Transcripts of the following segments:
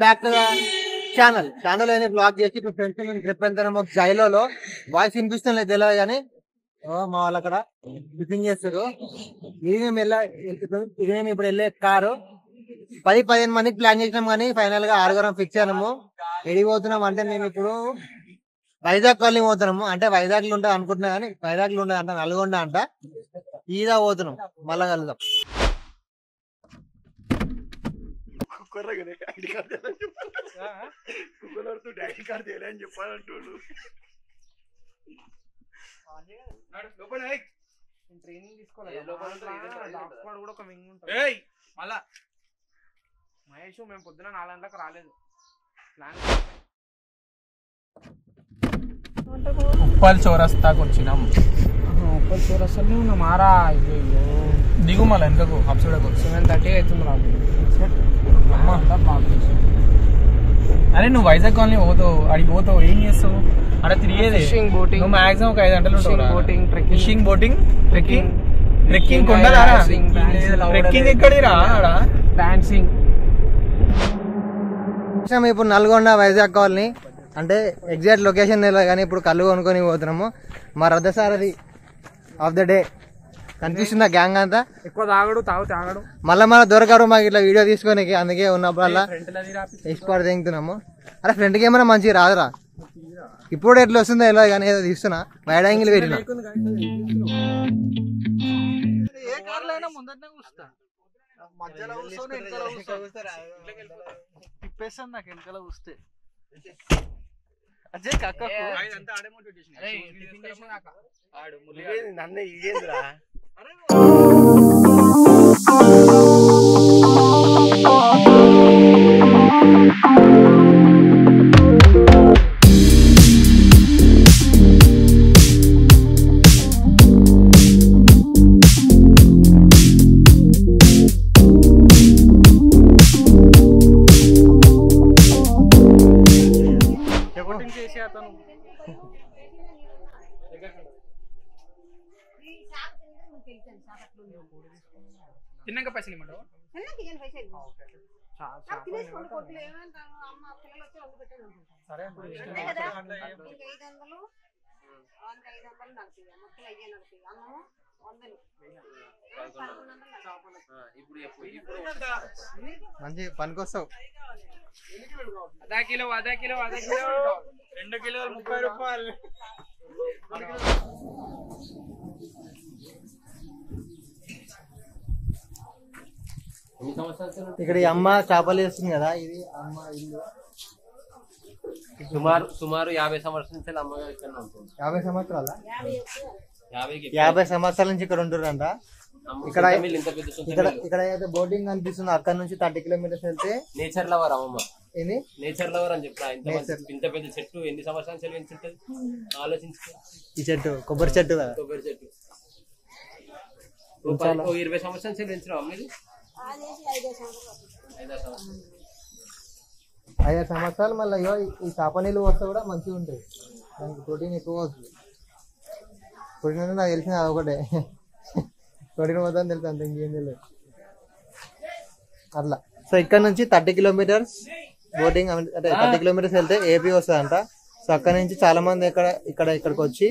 Back to channel అనేది black చేసి ఇప్పుడు ఫ్రెండ్స్ ట్రిప్ వెళ్తాను. జైలో వాయిస్ వినిపిస్తుంది లేదు తెలియదు కానీ మా వాళ్ళు అక్కడ టిఫిన్ చేస్తారు. ఇది మేము ఇప్పుడు వెళ్ళే కారు 10-15 మందికి ప్లాన్ చేసినాం కానీ ఫైనల్ గా 6 ఫిక్స్ అయినాము. ఎడిపోతున్నాం అంటే మేము ఇప్పుడు వైజాగ్ కాలనీ పోతున్నాము. అంటే వైజాగ్ లో ఉంటుంది అనుకుంటున్నా కానీ వైజాగ్ లో ఉండదు అంట, నల్గొండ అంట. ఈదా పోతున్నాం, మళ్ళా కలుద్దాం. ట్రైనింగ్ తీసుకోలేదు మహేష్. మేము పొద్దున 4 గంటలకు రాలేదు. ఉప్పల్ చౌరస్తాకు వచ్చినాం. ఉప్పల్ చౌరస్తానే ఉన్నాం. ఆరా దిగు మళ్ళీ వెనకకు అప్సైడ్ 7:30 అవుతుంది రాదు. అరే నువ్వు వైజాగ్ కాలనీ పోతావు, అడిగి పోతావు, ఏం చేస్తావు? అక్కడ తిరిగేది ఫిషింగ్ బోటింగ్, నువ్వు మాక్సిమం 5 గంటలు బోటింగ్, ఫిషింగ్ బోటింగ్, ట్రెక్కింగ్ కొండలారా? ట్రెక్కింగ్ ఎక్కడిరా? డాన్సింగ్. ఇప్పుడు నల్గొండ వైజాగ్ కాలనీ అంటే ఎగ్జాక్ట్ లొకేషన్ తెలియదు కానీ ఇప్పుడు కళ్ళు కొనుక్కొని పోతున్నాము. మా రథసారథి ఆఫ్ ద డే కనిపిస్తుందా గ్యాంగ్ అంతా. ఎక్కువ తాగడు మళ్ళా దొరకరు మాకు ఇట్లా వీడియో తీసుకొని, అందుకే ఉన్నప్పుడల్లా ఎక్స్పర్ట్ దిగుతున్నాము. అరే ఫ్రంట్ కెమెరా మంచిగా రాదురా, ఇప్పుడు ఎట్లా వస్తుందో ఎలా కానీ ఏదో తీస్తున్నా వైడ్ యాంగిల్ పెట్టిన. తిప్పేస్తాను నాకు వెనకాల చూస్తే. నన్నే ఇదేంద్రా తిన్నాక పైసలు ఇమ్మంటావు? మంచి పనికొస్తావు. అదా కిలో 2 కిలోలు 30 రూపాయలు. ఇక్కడ ఈ అమ్మ చేపలు వేస్తుంది కదా, ఇది అమ్మ ఇల్లు. సుమారు 50 సంవత్సరాల నుంచి అమ్మగారు ఇక్కడ ఉంటుంది. 50 సంవత్సరాల 50 సంవత్సరాల నుంచి ఇక్కడ ఉంటున్నారంట. ఇక్కడ అయితే బోటింగ్ కనిపిస్తుంది. అక్కడ నుంచి 30 కిలోమీటర్స్ వెళ్తే నేచర్ లవర్ అమ్మమ్మ. ఏంది నేచర్ లవర్ అని చెప్తా. ఇంత పెద్ద చెట్టు ఎన్ని సంవత్సరాల నుంచి పెంచుంటది ఆలోచించుకో. ఈ చెట్టు కొబ్బరి చెట్టు కదా, కొబ్బరి చెట్టు 20 సంవత్సరాల నుంచి పెంచిన అమ్మది. 5 సంవత్సరాలు. మళ్ళీ ఈ చేప నీళ్ళు వస్తే కూడా మంచిగా ఉంటాయి, దానికి ప్రోటీన్ ఎక్కువ వస్తుంది. ప్రోటీన్ అంటే నాకు తెలిసిన అదొకటే, ప్రోటీన్ పోతుందని తెలుసు, అంత ఇంకేం తెలియదు అట్లా. సో ఇక్కడ నుంచి 30 కిలోమీటర్స్ బోటింగ్ అంటే 30 కిలోమీటర్స్ వెళ్తే ఏపీ వస్తుందంట. సో అక్కడ నుంచి చాలా మంది ఇక్కడికి వచ్చి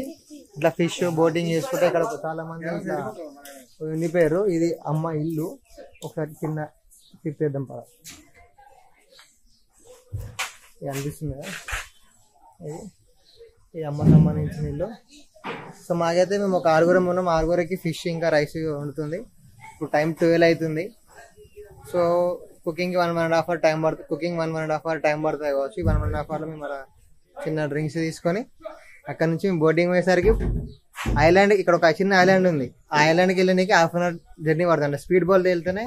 ఇట్లా ఫిష్ బోటింగ్ చేసుకుంటే ఇక్కడ చాలా మంది ఇట్లా ఉండిపోయారు. ఇది అమ్మ ఇల్లు. ఒకసారి చిన్న తిప్పేద్దాం పద. ఇది అనిపిస్తుంది కదా, ఇది అమ్మ సంబంధించిన ఇల్లు. సో మాకైతే మేము ఒక 6 ఉన్నాం. 6కి ఫిష్ ఇంకా రైస్ వండుతుంది. ఇప్పుడు టైం 12 అవుతుంది. సో కుకింగ్ 1.5 అవర్ టైం పడుతుంది. కుకింగ్ 1.5 అవర్ టైం పడుతుంది కావచ్చు. 1.5 అవర్లో మేము మన చిన్న డ్రింక్స్ తీసుకొని అక్కడ నుంచి మేము బోటింగ్ పోయేసరికి ఐలాండ్, ఇక్కడ ఒక చిన్న ఐలాండ్ ఉంది. ఆ ఐలాండ్కి వెళ్ళడానికి 1/2 అవర్ జర్నీ పడుతుంది. స్పీడ్ బోట్ వెళ్తేనే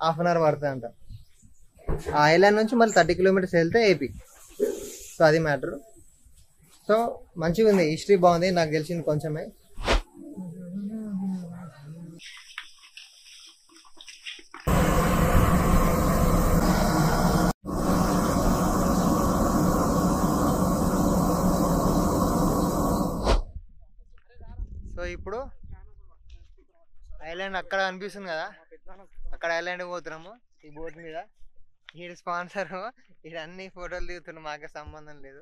1/2 అవర్ పడుతుంది అంట. ఆ ఐలాండ్ నుంచి మళ్ళీ 30 కిలోమీటర్స్ వెళ్తే ఏపీ. సో అది మ్యాటర్. సో మంచిగా ఉంది, హిస్టరీ బాగుంది. నాకు తెలిసింది కొంచెమే. సో ఇప్పుడు ఐలాండ్ అక్కడ కనిపిస్తుంది కదా, అక్కడ ఐలాండ్ పోతున్నాము ఈ బోట్ మీద. ఈడు స్పాన్సర్, ఈడు అన్ని ఫోటోలు దిగుతున్నా, మాకే సంబంధం లేదు.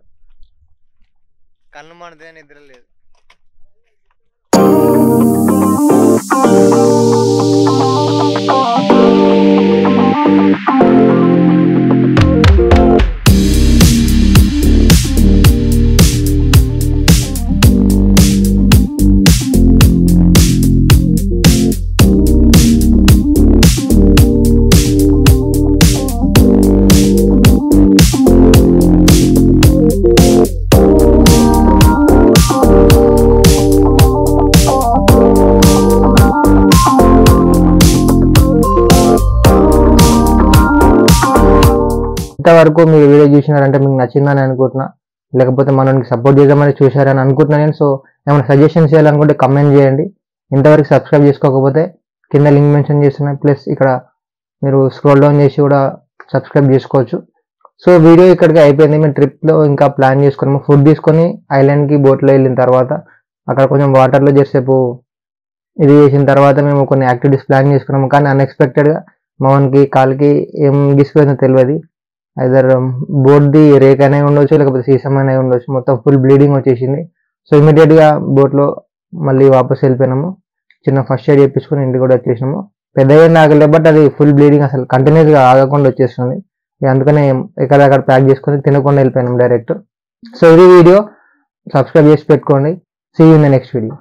కళ్ళు మండితే నిద్ర లేదు. ఇంతవరకు మీరు వీడియో చూసినారంటే మీకు నచ్చిందని అనుకుంటున్నా, లేకపోతే మనకి సపోర్ట్ చేద్దామని చూశారని అనుకుంటున్నా నేను. సో ఏమైనా సజెషన్స్ చేయాలనుకుంటే కమెంట్ చేయండి. ఇంతవరకు సబ్స్క్రైబ్ చేసుకోకపోతే కింద లింక్ మెన్షన్ చేస్తున్నా, ప్లస్ ఇక్కడ మీరు స్క్రోల్ డౌన్ చేసి కూడా సబ్స్క్రైబ్ చేసుకోవచ్చు. సో వీడియో ఇక్కడికి అయిపోయింది. మేము ట్రిప్లో ఇంకా ప్లాన్ చేసుకున్నాము. ఫుడ్ తీసుకొని ఐలాండ్కి బోట్లో వెళ్ళిన తర్వాత అక్కడ కొంచెం వాటర్లో చేసేపు ఇది చేసిన తర్వాత మేము కొన్ని యాక్టివిటీస్ ప్లాన్ చేసుకున్నాము. కానీ అన్ఎక్స్పెక్టెడ్గా మౌన్కి కాలుకి ఏం గీసుకుందో తెలియదు. ఐదర్ బోట్ది రేక్ అనే ఉండొచ్చు, లేకపోతే సీసం అనే ఉండొచ్చు. మొత్తం ఫుల్ బ్లీడింగ్ వచ్చేసింది. సో ఇమీడియట్గా బోట్లో మళ్ళీ వాపస్ వెళ్ళిపోయినాము. చిన్న ఫస్ట్ ఎయిడ్ చేయించుకొని ఇంటికి కూడా వచ్చేసినాము. పెద్దగా ఏం ఆగలేదు, బట్ అది ఫుల్ బ్లీడింగ్ అసలు కంటిన్యూస్గా ఆగకుండా వచ్చేస్తుంది. అందుకనే ఎక్కడక్కడ ప్యాక్ చేసుకొని తినకుండా వెళ్ళిపోయినాం డైరెక్ట్. సో ఇది వీడియో, సబ్స్క్రైబ్ చేసి పెట్టుకోండి. See you in the next video.